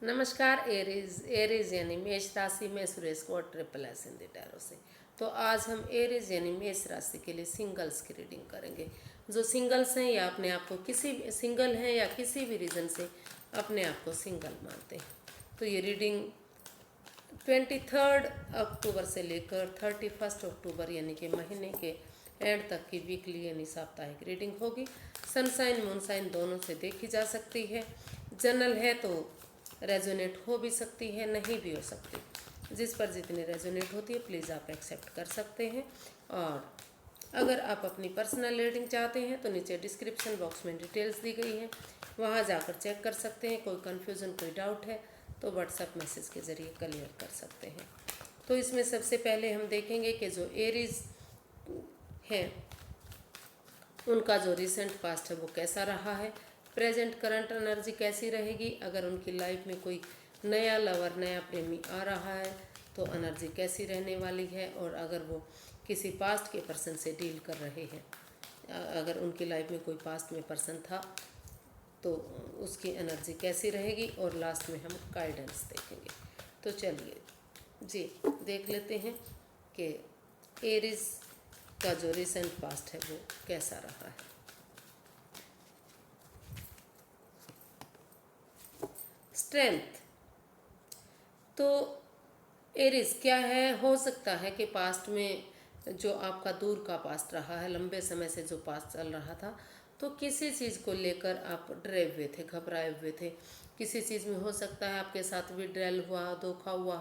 नमस्कार Aries. Aries यानी मेष राशि में सुरेश को triple S in the tarot से। तो आज हम एरीज यानी मेष राशि के लिए सिंगल्स की रीडिंग करेंगे। जो सिंगल्स हैं या अपने आप को किसी सिंगल हैं या किसी भी रीज़न से अपने आप को सिंगल मानते हैं, तो ये रीडिंग 23 अक्टूबर से लेकर 31 अक्टूबर यानी कि महीने के एंड तक की वीकली यानी साप्ताहिक रीडिंग होगी। सनसाइन मूनसाइन दोनों से देखी जा सकती है। जनरल है तो रेजोनेट हो भी सकती है, नहीं भी हो सकती। जिस पर जितनी रेजोनेट होती है प्लीज़ आप एक्सेप्ट कर सकते हैं। और अगर आप अपनी पर्सनल रीडिंग चाहते हैं तो नीचे डिस्क्रिप्शन बॉक्स में डिटेल्स दी गई हैं, वहाँ जाकर चेक कर सकते हैं। कोई कन्फ्यूज़न कोई डाउट है तो व्हाट्सएप मैसेज के ज़रिए क्लियर कर सकते हैं। तो इसमें सबसे पहले हम देखेंगे कि जो एरीज हैं उनका जो रिसेंट पास्ट है वो कैसा रहा है, प्रेजेंट करंट एनर्जी कैसी रहेगी, अगर उनकी लाइफ में कोई नया लवर नया प्रेमी आ रहा है तो एनर्जी कैसी रहने वाली है, और अगर वो किसी पास्ट के पर्सन से डील कर रहे हैं, अगर उनकी लाइफ में कोई पास्ट में पर्सन था तो उसकी एनर्जी कैसी रहेगी, और लास्ट में हम गाइडेंस देखेंगे। तो चलिए जी देख लेते हैं कि एरीज का जो रिसेंट पास्ट है वो कैसा रहा है। स्ट्रेंथ, तो एरीज क्या है, हो सकता है कि पास्ट में जो आपका दूर का पास्ट रहा है, लंबे समय से जो पास्ट चल रहा था, तो किसी चीज़ को लेकर आप डरे हुए थे, घबराए हुए थे। किसी चीज़ में हो सकता है आपके साथ विड्रैल हुआ, धोखा हुआ,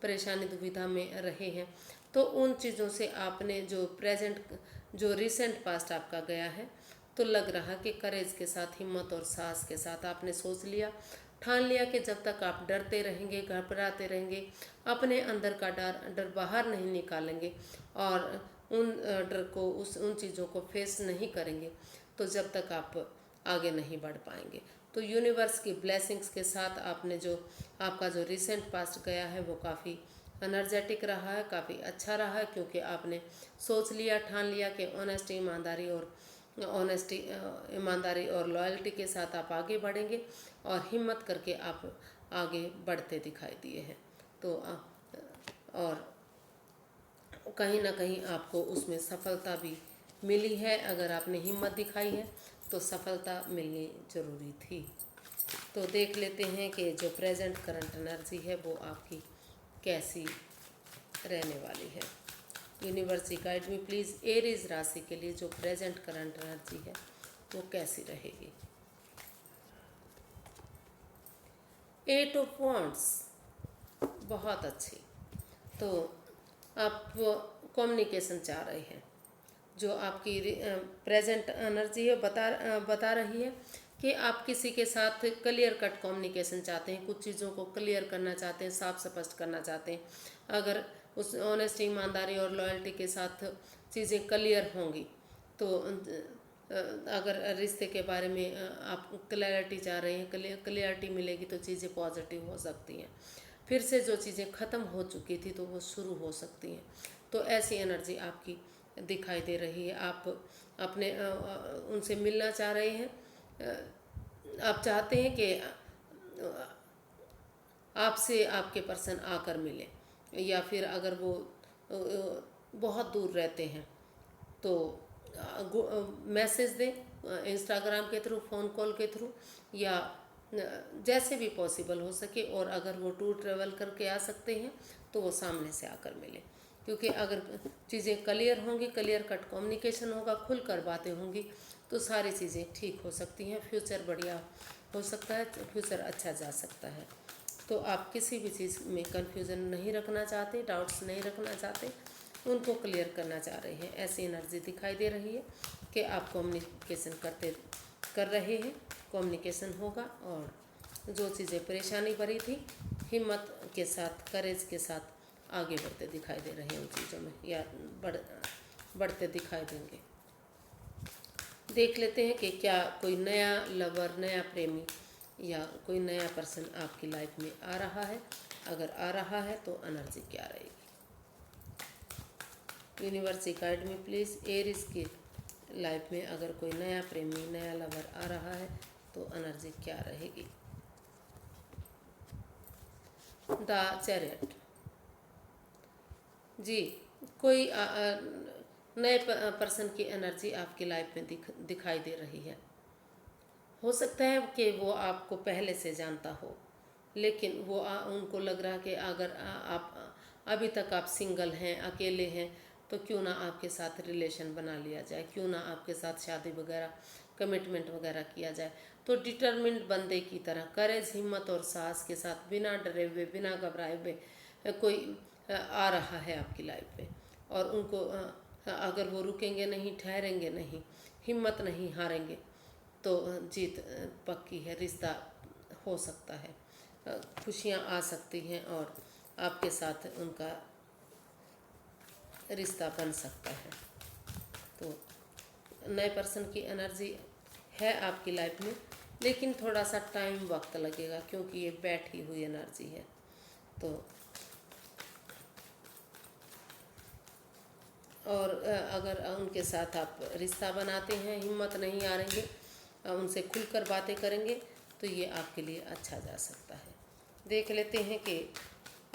परेशानी दुविधा में रहे हैं। तो उन चीज़ों से आपने जो रिसेंट पास्ट आपका गया है, तो लग रहा कि करेज के साथ, हिम्मत और साहस के साथ आपने सोच लिया, ठान लिया कि जब तक आप डरते रहेंगे, घबराते रहेंगे, अपने अंदर का डर बाहर नहीं निकालेंगे और उन डर को उन चीज़ों को फेस नहीं करेंगे, तो जब तक आप आगे नहीं बढ़ पाएंगे। तो यूनिवर्स की ब्लेसिंग्स के साथ आपने जो आपका जो रिसेंट पास्ट गया है वो काफ़ी एनर्जेटिक रहा है, काफ़ी अच्छा रहा है, क्योंकि आपने सोच लिया, ठान लिया कि ईमानदारी और लॉयल्टी के साथ आप आगे बढ़ेंगे और हिम्मत करके आप आगे बढ़ते दिखाई दिए हैं। तो और कहीं ना कहीं आपको उसमें सफलता भी मिली है। अगर आपने हिम्मत दिखाई है तो सफलता मिलनी ज़रूरी थी। तो देख लेते हैं कि जो प्रेजेंट करंट एनर्जी है वो आपकी कैसी रहने वाली है। Universe guide me please, Aries राशि के लिए जो प्रेजेंट करंट एनर्जी है वो कैसी रहेगी। 8 ऑफ वॉन्ड्स, बहुत अच्छी। तो आप कम्युनिकेशन चाह रहे हैं, जो आपकी प्रेजेंट एनर्जी है बता रही है कि आप किसी के साथ क्लियर कट कम्युनिकेशन चाहते हैं, कुछ चीज़ों को क्लियर करना चाहते हैं, साफ स्पष्ट करना चाहते हैं। अगर उस ऑनेस्टी, ईमानदारी और लॉयल्टी के साथ चीज़ें क्लियर होंगी तो अगर रिश्ते के बारे में आप क्लैरिटी चाह रहे हैं, क्लियरिटी मिलेगी तो चीज़ें पॉजिटिव हो सकती हैं। फिर से जो चीज़ें ख़त्म हो चुकी थी तो वो शुरू हो सकती हैं। तो ऐसी एनर्जी आपकी दिखाई दे रही है। आप अपने उनसे मिलना चाह रहे हैं, आप चाहते हैं कि आपसे आपके पर्सन आकर मिले, या फिर अगर वो बहुत दूर रहते हैं तो मैसेज दें इंस्टाग्राम के थ्रू, फ़ोन कॉल के थ्रू, या जैसे भी पॉसिबल हो सके। और अगर वो टूर ट्रेवल करके आ सकते हैं तो वो सामने से आकर मिले, क्योंकि अगर चीज़ें क्लियर होंगी, क्लियर कट कम्युनिकेशन होगा, खुल कर बातें होंगी तो सारी चीज़ें ठीक हो सकती हैं। फ्यूचर बढ़िया हो सकता है, फ्यूचर अच्छा जा सकता है। तो आप किसी भी चीज़ में कन्फ्यूज़न नहीं रखना चाहते, डाउट्स नहीं रखना चाहते, उनको क्लियर करना चाह रहे हैं। ऐसी एनर्जी दिखाई दे रही है कि आप कम्युनिकेशन कर रहे हैं, कम्युनिकेशन होगा, और जो चीज़ें परेशानी भरी थी हिम्मत के साथ, करेज के साथ आगे बढ़ते दिखाई दे रहे हैं उन चीज़ों में, या बढ़ते दिखाई देंगे। देख लेते हैं कि क्या कोई नया लवर, नया प्रेमी या कोई नया पर्सन आपकी लाइफ में आ रहा है। अगर आ रहा है तो एनर्जी क्या रहेगी। यूनिवर्स गाइड में प्लीज़, एरीज की लाइफ में अगर कोई नया प्रेमी, नया लवर आ रहा है तो एनर्जी क्या रहेगी। The chariot. जी, कोई नए पर्सन की एनर्जी आपकी लाइफ में दिखाई दे रही है। हो सकता है कि वो आपको पहले से जानता हो, लेकिन वो उनको लग रहा कि अगर आप अभी तक आप सिंगल हैं, अकेले हैं, तो क्यों ना आपके साथ रिलेशन बना लिया जाए, क्यों ना आपके साथ शादी वगैरह कमिटमेंट वगैरह किया जाए। तो डिटर्मिन्ड बंदे की तरह करेज, हिम्मत और साहस के साथ बिना डरे हुए, बिना घबराए हुए कोई आ रहा है आपकी लाइफ में। और उनको अगर वो रुकेंगे नहीं, ठहरेंगे नहीं, हिम्मत नहीं हारेंगे, तो जीत पक्की है। रिश्ता हो सकता है, खुशियाँ आ सकती हैं और आपके साथ उनका रिश्ता बन सकता है। तो नए पर्सन की एनर्जी है आपकी लाइफ में, लेकिन थोड़ा सा टाइम वक्त लगेगा, क्योंकि ये बैठी हुई एनर्जी है। तो और अगर उनके साथ आप रिश्ता बनाते हैं, हिम्मत नहीं हारेंगे, उनसे खुलकर बातें करेंगे, तो ये आपके लिए अच्छा जा सकता है। देख लेते हैं कि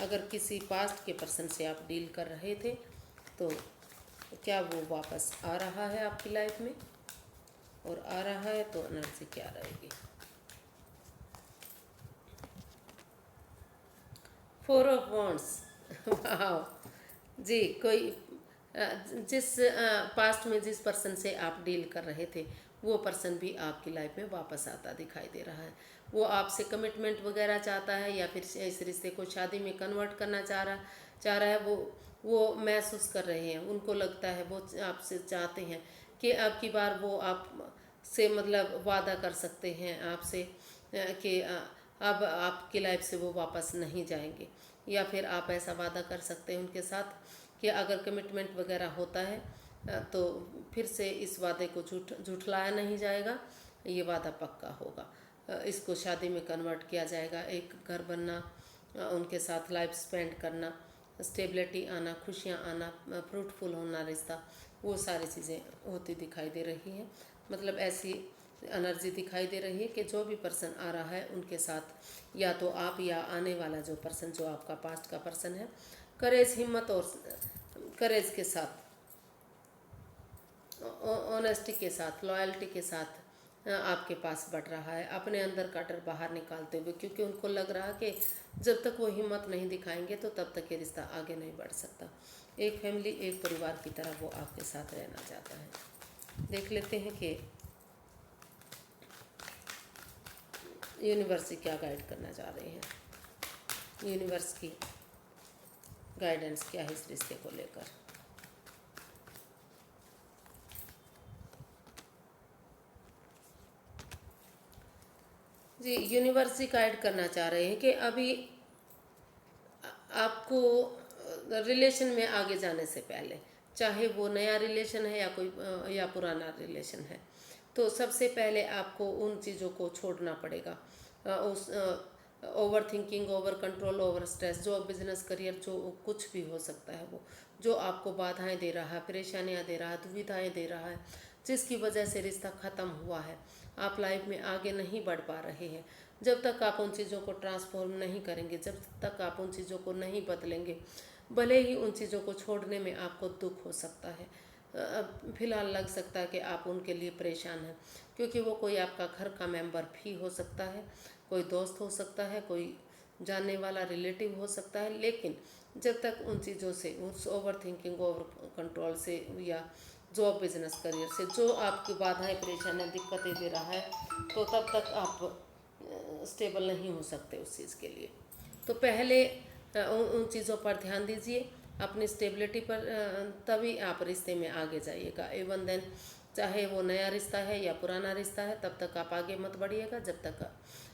अगर किसी पास्ट के पर्सन से आप डील कर रहे थे, तो क्या वो वापस आ रहा है आपकी लाइफ में, और आ रहा है तो एनर्जी क्या रहेगी। 4 ऑफ वॉन्ड्स। वाह जी, कोई जिस पास्ट में जिस पर्सन से आप डील कर रहे थे, वो पर्सन भी आपकी लाइफ में वापस आता दिखाई दे रहा है। वो आपसे कमिटमेंट वगैरह चाहता है, या फिर इस रिश्ते को शादी में कन्वर्ट करना चाह रहा है। वो महसूस कर रहे हैं, उनको लगता है, वो आपसे चाहते हैं कि अब की बार वो आप से मतलब वादा कर सकते हैं आपसे कि अब आपकी लाइफ से वो वापस नहीं जाएंगे, या फिर आप ऐसा वादा कर सकते हैं उनके साथ कि अगर कमिटमेंट वगैरह होता है तो फिर से इस वादे को झुठलाया नहीं जाएगा, ये वादा पक्का होगा। इसको शादी में कन्वर्ट किया जाएगा, एक घर बनना, उनके साथ लाइफ स्पेंड करना, स्टेबिलिटी आना, खुशियाँ आना, फ्रूटफुल होना रिश्ता, वो सारी चीज़ें होती दिखाई दे रही हैं। मतलब ऐसी एनर्जी दिखाई दे रही है कि जो भी पर्सन आ रहा है उनके साथ, या तो आप या आने वाला जो पर्सन, जो आपका पास्ट का पर्सन है, करेज, हिम्मत और करेज के साथ, ऑनेस्टी के साथ, लॉयल्टी के साथ आपके पास बढ़ रहा है, अपने अंदर का डर बाहर निकालते हुए, क्योंकि उनको लग रहा है कि जब तक वो हिम्मत नहीं दिखाएंगे तो तब तक ये रिश्ता आगे नहीं बढ़ सकता। एक फैमिली, एक परिवार की तरह वो आपके साथ रहना चाहता है। देख लेते हैं कि यूनिवर्स क्या गाइड करना चाह रहे हैं, यूनिवर्स की गाइडेंस क्या है इस रिश्ते को लेकर। जी, यूनिवर्स गाइड करना चाह रहे हैं कि अभी आपको रिलेशन में आगे जाने से पहले, चाहे वो नया रिलेशन है या कोई या पुराना रिलेशन है, तो सबसे पहले आपको उन चीज़ों को छोड़ना पड़ेगा। उस over thinking, over control, over stress, जो बिजनेस, करियर, जो कुछ भी हो सकता है, वो जो आपको बाधाएं दे रहा है, परेशानियां दे रहा है, दुविधाएं दे रहा है, जिसकी वजह से रिश्ता ख़त्म हुआ है, आप लाइफ में आगे नहीं बढ़ पा रहे हैं, जब तक आप उन चीज़ों को ट्रांसफॉर्म नहीं करेंगे, जब तक आप उन चीज़ों को नहीं बदलेंगे, भले ही उन चीज़ों को छोड़ने में आपको दुख हो सकता है, फिलहाल लग सकता है कि आप उनके लिए परेशान हैं, क्योंकि वो कोई आपका घर का मेंबर भी हो सकता है, कोई दोस्त हो सकता है, कोई जानने वाला रिलेटिव हो सकता है। लेकिन जब तक उन चीज़ों से, उस ओवर थिंकिंग, ओवर कंट्रोल से, या जॉब, बिजनेस, करियर से जो आपकी बाधाएं, परेशानियां, दिक्कतें दे रहा है, तो तब तक आप स्टेबल नहीं हो सकते उस चीज़ के लिए। तो पहले उन चीज़ों पर ध्यान दीजिए, अपनी स्टेबिलिटी पर, तभी आप रिश्ते में आगे जाइएगा। इवन देन, चाहे वो नया रिश्ता है या पुराना रिश्ता है, तब तक आप आगे मत बढ़िएगा जब तक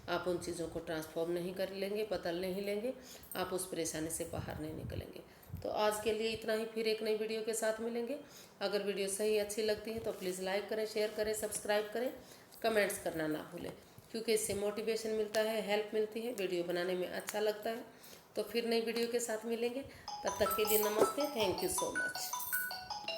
आप उन चीज़ों को ट्रांसफॉर्म नहीं कर लेंगे, बदल नहीं लेंगे, आप उस परेशानी से बाहर नहीं निकलेंगे। तो आज के लिए इतना ही, फिर एक नई वीडियो के साथ मिलेंगे। अगर वीडियो सही अच्छी लगती है तो प्लीज़ लाइक करें, शेयर करें, सब्सक्राइब करें, कमेंट्स करना ना भूलें, क्योंकि इससे मोटिवेशन मिलता है, हेल्प मिलती है, वीडियो बनाने में अच्छा लगता है। तो फिर नई वीडियो के साथ मिलेंगे, तब तक के लिए नमस्ते, थैंक यू सो मच।